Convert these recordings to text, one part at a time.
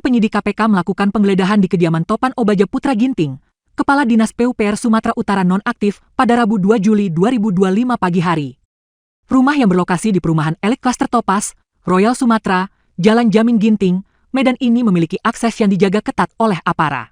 penyidik KPK melakukan penggeledahan di kediaman Topan Obaja Putra Ginting, Kepala Dinas PUPR Sumatera Utara nonaktif pada Rabu 2 Juli 2025 pagi hari. Rumah yang berlokasi di perumahan elit klaster Topas, Royal Sumatera, Jalan Jamin Ginting, Medan ini memiliki akses yang dijaga ketat oleh aparat.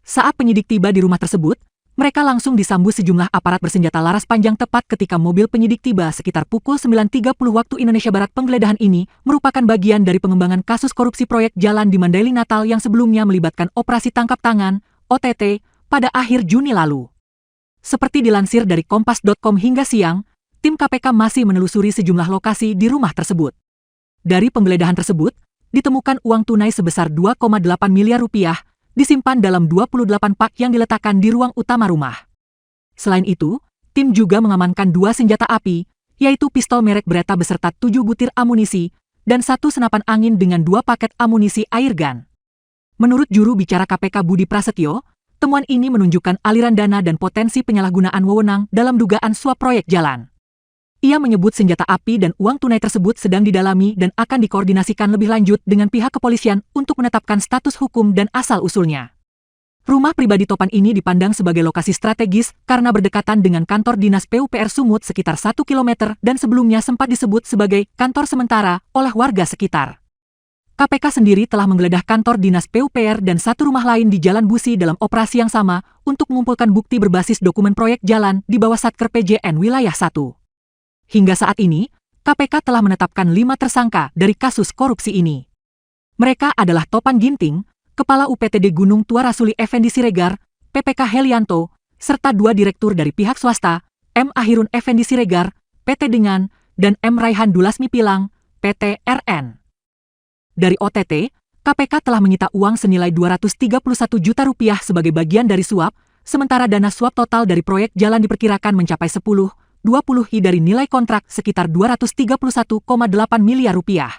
Saat penyidik tiba di rumah tersebut, mereka langsung disambut sejumlah aparat bersenjata laras panjang tepat ketika mobil penyidik tiba sekitar pukul 9.30 waktu Indonesia Barat. Penggeledahan ini merupakan bagian dari pengembangan kasus korupsi proyek jalan di Mandailing Natal yang sebelumnya melibatkan operasi tangkap tangan, OTT, pada akhir Juni lalu. Seperti dilansir dari Kompas.com hingga siang, tim KPK masih menelusuri sejumlah lokasi di rumah tersebut. Dari penggeledahan tersebut, ditemukan uang tunai sebesar 2,8 miliar rupiah, disimpan dalam 28 pak yang diletakkan di ruang utama rumah. Selain itu, tim juga mengamankan 2 senjata api, yaitu pistol merek Beretta beserta 7 butir amunisi, dan 1 senapan angin dengan 2 paket amunisi airgun. Menurut juru bicara KPK Budi Prasetyo, temuan ini menunjukkan aliran dana dan potensi penyalahgunaan wewenang dalam dugaan suap proyek jalan. Ia menyebut senjata api dan uang tunai tersebut sedang didalami dan akan dikoordinasikan lebih lanjut dengan pihak kepolisian untuk menetapkan status hukum dan asal-usulnya. Rumah pribadi Topan ini dipandang sebagai lokasi strategis karena berdekatan dengan kantor Dinas PUPR Sumut sekitar 1 km dan sebelumnya sempat disebut sebagai kantor sementara oleh warga sekitar. KPK sendiri telah menggeledah kantor Dinas PUPR dan 1 rumah lain di Jalan Busi dalam operasi yang sama untuk mengumpulkan bukti berbasis dokumen proyek jalan di bawah Satker PJN Wilayah 1. Hingga saat ini, KPK telah menetapkan 5 tersangka dari kasus korupsi ini. Mereka adalah Topan Ginting, Kepala UPTD Gunung Tua Rasuli Effendi Siregar, PPK Helianto, serta 2 direktur dari pihak swasta, M. Ahirun Effendi Siregar, PT Dengan, dan M. Raihan Dulasmi Pilang, PT RN. Dari OTT, KPK telah menyita uang senilai 231 juta rupiah sebagai bagian dari suap, sementara dana suap total dari proyek jalan diperkirakan mencapai 10,20 dari nilai kontrak sekitar 231,8 miliar rupiah.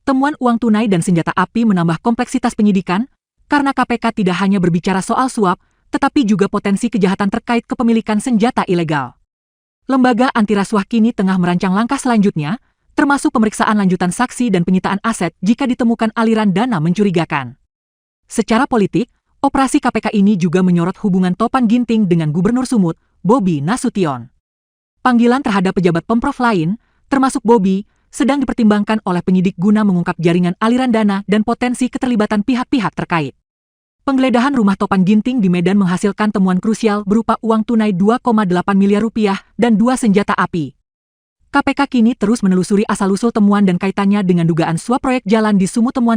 Temuan uang tunai dan senjata api menambah kompleksitas penyidikan, karena KPK tidak hanya berbicara soal suap, tetapi juga potensi kejahatan terkait kepemilikan senjata ilegal. Lembaga anti rasuah kini tengah merancang langkah selanjutnya, termasuk pemeriksaan lanjutan saksi dan penyitaan aset jika ditemukan aliran dana mencurigakan. Secara politik, operasi KPK ini juga menyorot hubungan Topan Ginting dengan Gubernur Sumut, Bobi Nasution. Panggilan terhadap pejabat Pemprov lain, termasuk Bobi, sedang dipertimbangkan oleh penyidik guna mengungkap jaringan aliran dana dan potensi keterlibatan pihak-pihak terkait. Penggeledahan rumah Topan Ginting di Medan menghasilkan temuan krusial berupa uang tunai 2,8 miliar rupiah dan 2 senjata api. KPK kini terus menelusuri asal-usul temuan dan kaitannya dengan dugaan suap proyek jalan di Sumut. Temuan